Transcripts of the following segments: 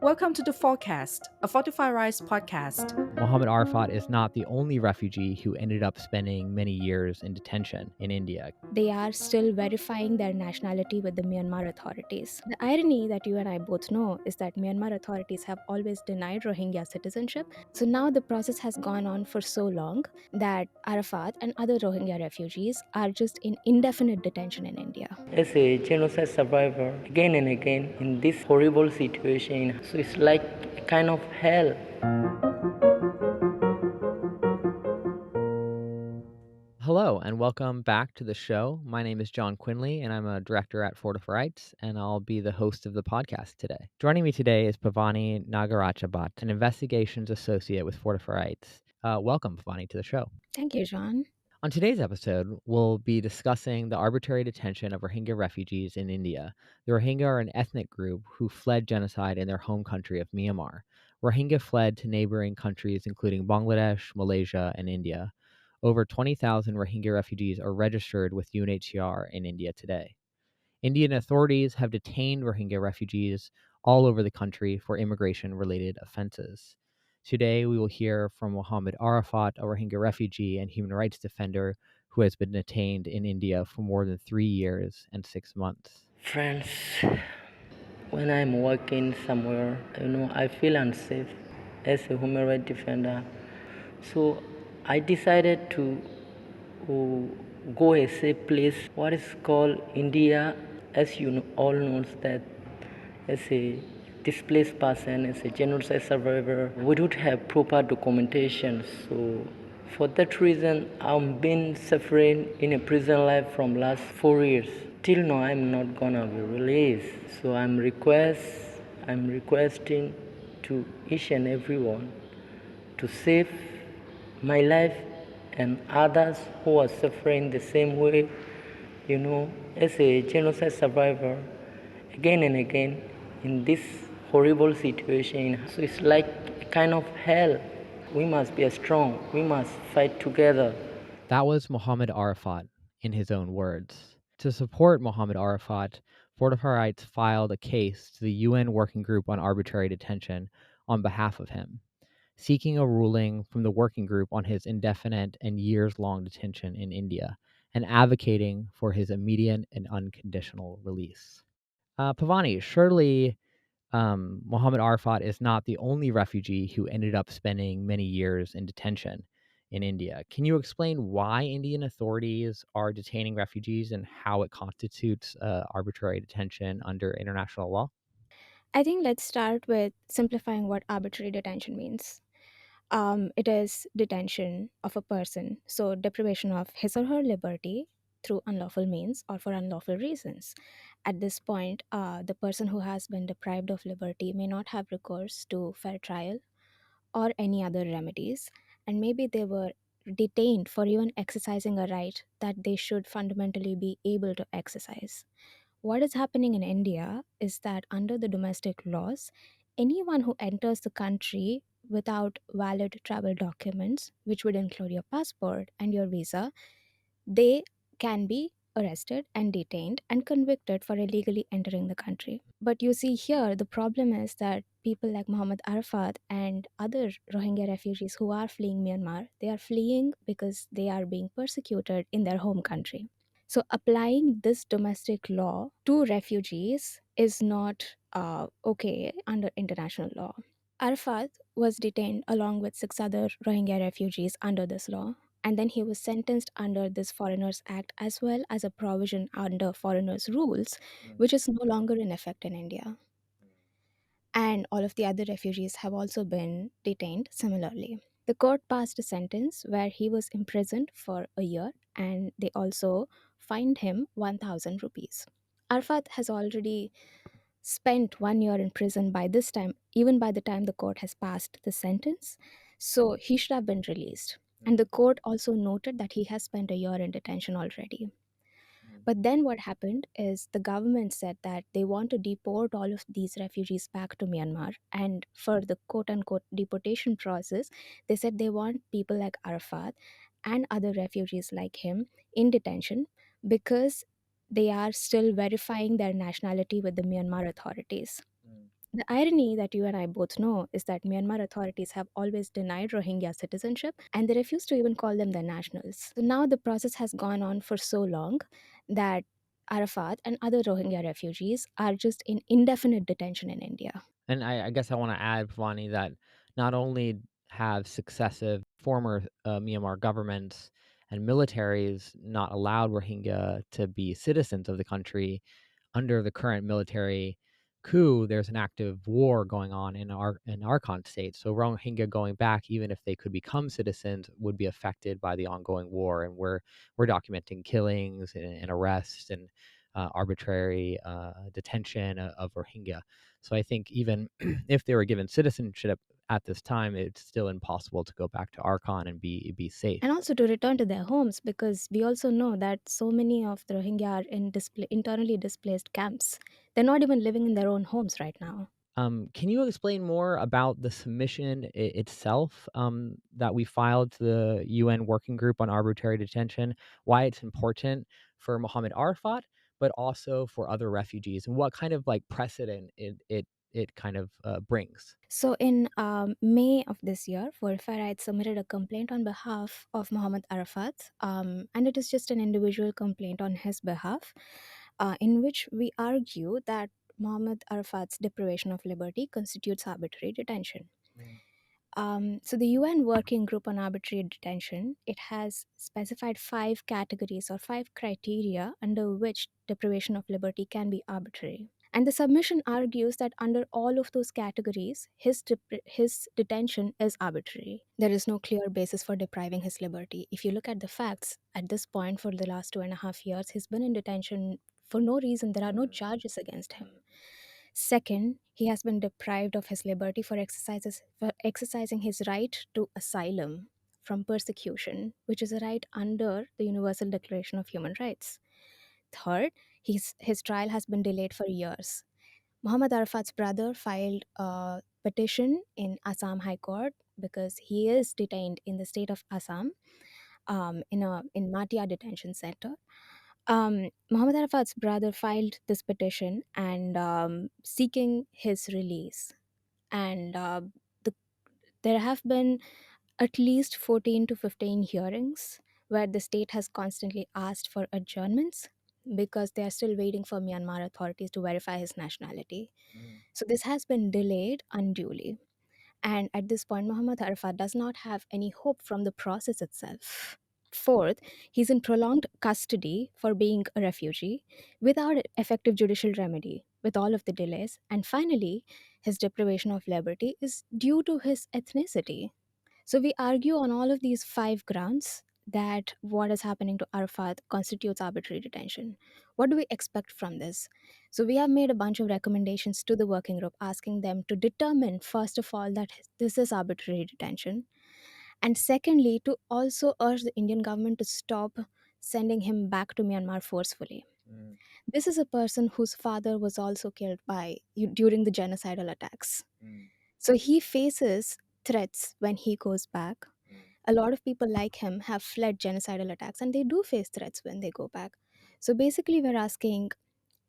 Welcome to the Forecast, a Fortify Rights podcast. Mohammad Arfat is not the only refugee who ended up spending many years in detention in India. They are still verifying their nationality with the Myanmar authorities. The irony that you and I both know is that Myanmar authorities have always denied Rohingya citizenship. So now the process has gone on for so long that Arafat and other Rohingya refugees are just in indefinite detention in India. As a genocide survivor, again and again in this horrible situation, so it's like a kind of hell. Hello, and welcome back to the show. My name is John Quinley, and I'm a director at Fortify Rights, and I'll be the host of the podcast today. Joining me today is Pavani Nagarachabat, an investigations associate with Fortify Rights. Welcome, Pavani, to the show. Thank you, John. On today's episode, we'll be discussing the arbitrary detention of Rohingya refugees in India. The Rohingya are an ethnic group who fled genocide in their home country of Myanmar. Rohingya fled to neighboring countries including Bangladesh, Malaysia, and India. Over 20,000 Rohingya refugees are registered with UNHCR in India today. Indian authorities have detained Rohingya refugees all over the country for immigration-related offenses. Today, we will hear from Mohammad Arfat, a Rohingya refugee and human rights defender who has been detained in India for more than 3 years and 6 months. Friends, when I'm working somewhere, I feel unsafe as a human rights defender. So I decided to go a safe place, what is called India, as all knows that as a displaced person, as a genocide survivor, we don't have proper documentation. So for that reason, I've been suffering in a prison life from last 4 years. Till now, I'm not gonna be released. So I'm requesting to each and everyone to save my life and others who are suffering the same way, as a genocide survivor, again and again in this horrible situation. So it's like a kind of hell. We must be strong. We must fight together. That was Mohammad Arfat in his own words. To support Mohammad Arfat, Fortify Rights filed a case to the UN Working Group on Arbitrary Detention on behalf of him, seeking a ruling from the working group on his indefinite and years-long detention in India, and advocating for his immediate and unconditional release. Pavani, surely Mohammad Arfat is not the only refugee who ended up spending many years in detention in India. Can you explain why Indian authorities are detaining refugees and how it constitutes arbitrary detention under international law? I think let's start with simplifying what arbitrary detention means. It is detention of a person, so deprivation of his or her liberty through unlawful means or for unlawful reasons. At this point, the person who has been deprived of liberty may not have recourse to fair trial or any other remedies, and maybe they were detained for even exercising a right that they should fundamentally be able to exercise. What is happening in India is that under the domestic laws, anyone who enters the country without valid travel documents, which would include your passport and your visa, they can be arrested and detained and convicted for illegally entering the country. But you see here, the problem is that people like Mohammad Arfat and other Rohingya refugees who are fleeing Myanmar, they are fleeing because they are being persecuted in their home country. So, applying this domestic law to refugees is not okay under international law. Arafat was detained along with 6 other Rohingya refugees under this law, and then he was sentenced under this Foreigners Act as well as a provision under Foreigners Rules, which is no longer in effect in India. And all of the other refugees have also been detained similarly. The court passed a sentence where he was imprisoned for a year and they also fined him 1000 rupees. Arfat has already spent 1 year in prison by this time, even by the time the court has passed the sentence. So he should have been released. And the court also noted that he has spent a year in detention already. But then what happened is the government said that they want to deport all of these refugees back to Myanmar. And for the quote unquote deportation process, they said they want people like Arafat and other refugees like him in detention because they are still verifying their nationality with the Myanmar authorities. The irony that you and I both know is that Myanmar authorities have always denied Rohingya citizenship and they refuse to even call them their nationals. So now the process has gone on for so long that Arafat and other Rohingya refugees are just in indefinite detention in India. And I guess I want to add, Vani, that not only have successive former Myanmar governments and militaries not allowed Rohingya to be citizens of the country, under the current military coup, there's an active war going on in Arkan state. So Rohingya going back, even if they could become citizens, would be affected by the ongoing war. And we're documenting killings and arrests and arbitrary detention of Rohingya. So I think even if they were given citizenship at this time, it's still impossible to go back to Arkan and be safe. And also to return to their homes, because we also know that so many of the Rohingya are in internally displaced camps. They're not even living in their own homes right now. Can you explain more about the submission itself that we filed to the UN Working Group on Arbitrary Detention, why it's important for Mohammad Arfat, but also for other refugees, and what kind of like precedent it kind of brings? So in May of this year, Fortify Rights submitted a complaint on behalf of Mohammad Arafat, and it is just an individual complaint on his behalf, in which we argue that Mohammad Arafat's deprivation of liberty constitutes arbitrary detention. So the UN Working Group on Arbitrary Detention, it has specified 5 categories or 5 criteria under which deprivation of liberty can be arbitrary. And the submission argues that under all of those categories, his detention is arbitrary. There is no clear basis for depriving his liberty. If you look at the facts, at this point for the last 2.5 years, he's been in detention for no reason. There are no charges against him. Second, he has been deprived of his liberty for exercising his right to asylum from persecution, which is a right under the Universal Declaration of Human Rights. Third, his trial has been delayed for years. Mohammad Arfat's brother filed a petition in Assam High Court because he is detained in the state of Assam, in Matia detention center. Mohammad Arafat's brother filed this petition and seeking his release. And the, there have been at least 14 to 15 hearings where the state has constantly asked for adjournments because they are still waiting for Myanmar authorities to verify his nationality. So this has been delayed unduly. And at this point, Mohammad Arfat does not have any hope from the process itself. Fourth, he's in prolonged custody for being a refugee without effective judicial remedy, with all of the delays. And finally, his deprivation of liberty is due to his ethnicity. So we argue on all of these 5 grounds that what is happening to Arafat constitutes arbitrary detention. What do we expect from this? So we have made a bunch of recommendations to the working group asking them to determine, first of all, that this is arbitrary detention. And secondly, to also urge the Indian government to stop sending him back to Myanmar forcefully. This is a person whose father was also killed during the genocidal attacks. So he faces threats when he goes back. A lot of people like him have fled genocidal attacks and they do face threats when they go back. So basically, we're asking,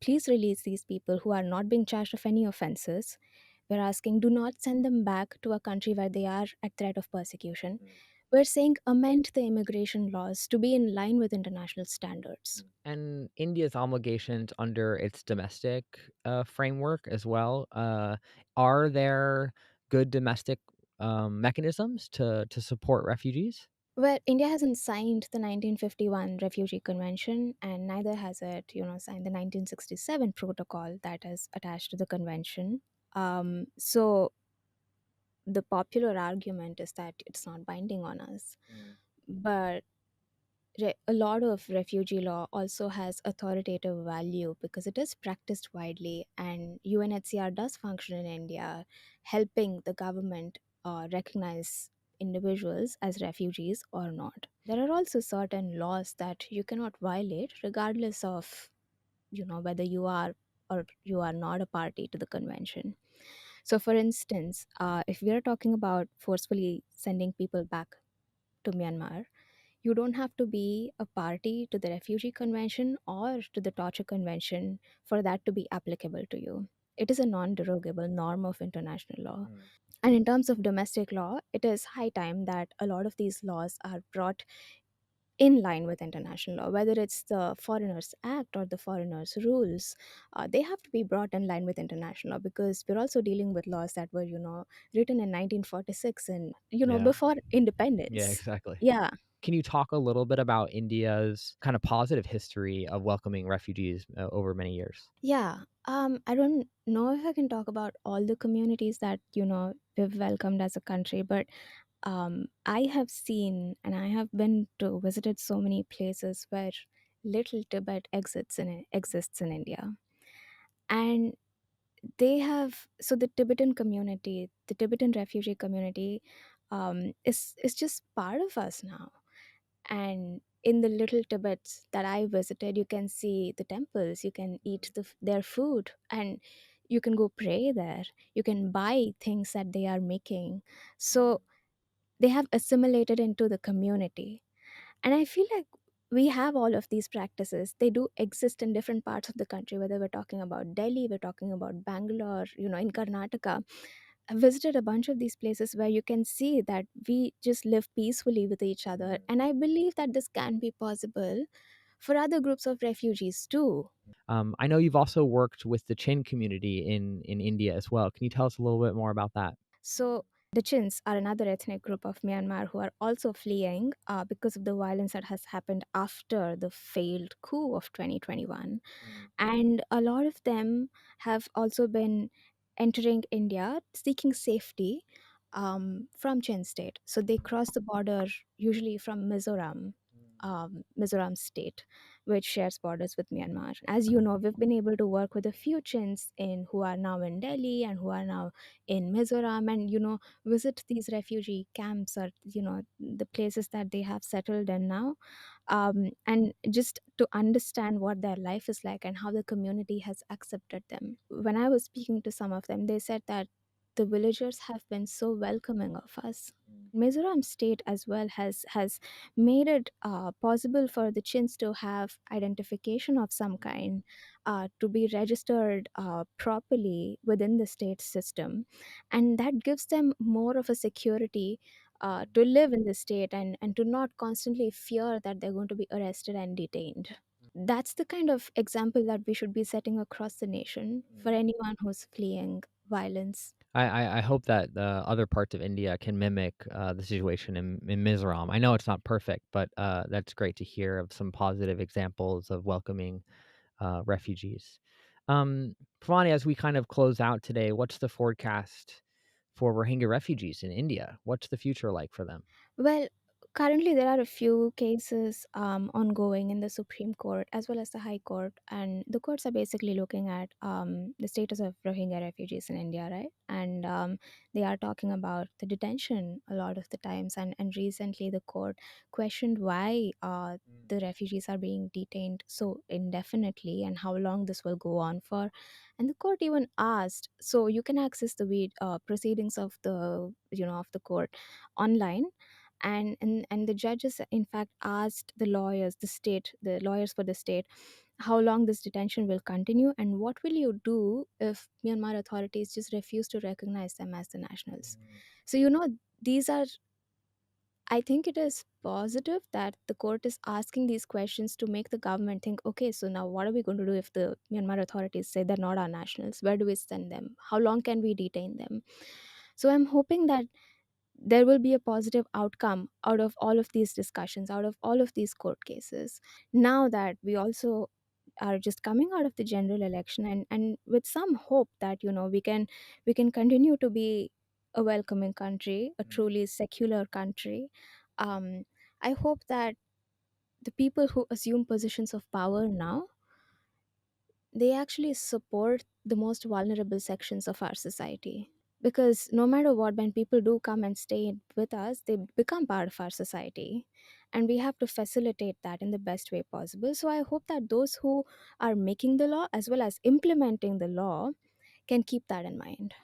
please release these people who are not being charged of any offenses. We're asking, do not send them back to a country where they are at threat of persecution. We're saying amend the immigration laws to be in line with international standards. And India's obligations under its domestic framework as well. Are there good domestic mechanisms to support refugees? Well, India hasn't signed the 1951 Refugee Convention, and neither has it, signed the 1967 protocol that is attached to the convention. So the popular argument is that it's not binding on us. But a lot of refugee law also has authoritative value because it is practiced widely, and UNHCR does function in India, helping the government recognize individuals as refugees or not. There are also certain laws that you cannot violate regardless of whether you are or you are not a party to the convention. So for instance, if we are talking about forcefully sending people back to Myanmar, you don't have to be a party to the Refugee Convention or to the Torture Convention for that to be applicable to you. it is a non-derogable norm of international law. And in terms of domestic law, it is high time that a lot of these laws are brought in line with international law, whether it's the Foreigners Act or the Foreigners Rules. They have to be brought in line with international law, because we're also dealing with laws that were, written in 1946, and, Yeah. before Yeah, independence. exactly. Yeah. Can you talk a little bit about India's kind of positive history of welcoming refugees over many years? Yeah. I don't know if I can talk about all the communities that, we've welcomed as a country, but I have seen and I have been to visited so many places where little Tibet exists in India. And they have, so the Tibetan community, the Tibetan refugee community, is just part of us now. And in the little Tibets that I visited, you can see the temples, you can eat their food, and you can go pray there, you can buy things that they are making. So they have assimilated into the community. And I feel like we have all of these practices. They do exist in different parts of the country, whether we're talking about Delhi, we're talking about Bangalore, in Karnataka. I visited a bunch of these places where you can see that we just live peacefully with each other. And I believe that this can be possible for other groups of refugees too. I know you've also worked with the Chin community in India as well. Can you tell us a little bit more about that? So the Chins are another ethnic group of Myanmar who are also fleeing because of the violence that has happened after the failed coup of 2021. And a lot of them have also been entering India seeking safety from Chin state. So they cross the border usually from Mizoram state, which shares borders with Myanmar. As you know, we've been able to work with a few Chins in who are now in Delhi and who are now in Mizoram, and visit these refugee camps, or the places that they have settled in now, and just to understand what their life is like and how the community has accepted them. When I was speaking to some of them, they said that the villagers have been so welcoming of us. Mizoram state as well has made it possible for the Chins to have identification of some kind, to be registered properly within the state system, and that gives them more of a security to live in the state, and to not constantly fear that they're going to be arrested and detained. That's the kind of example that we should be setting across the nation for anyone who's fleeing violence. I hope that other parts of India can mimic the situation in Mizoram. I know it's not perfect, but that's great to hear of some positive examples of welcoming refugees. Pavani, as we kind of close out today, what's the forecast for Rohingya refugees in India? What's the future like for them? Well, currently there are a few cases ongoing in the Supreme Court as well as the High Court, and the courts are basically looking at the status of Rohingya refugees in India, right? And they are talking about the detention a lot of the times, and recently the court questioned why the refugees are being detained so indefinitely and how long this will go on for. And the court even asked, so you can access the proceedings of the court online, and the judges in fact asked the lawyers for the state, how long this detention will continue, and what will you do if Myanmar authorities just refuse to recognize them as the nationals. So these are, I think it is positive that the court is asking these questions to make the government think, okay, so now what are we going to do if the Myanmar authorities say they're not our nationals? Where do we send them? How long can we detain them? So I'm hoping that there will be a positive outcome out of all of these discussions, out of all of these court cases. Now that we also are just coming out of the general election, and with some hope that we can continue to be a welcoming country, a truly secular country. um, I hope that the people who assume positions of power now, they actually support the most vulnerable sections of our society, because no matter what, when people do come and stay with us, they become part of our society, and we have to facilitate that in the best way possible. So I hope that those who are making the law as well as implementing the law can keep that in mind.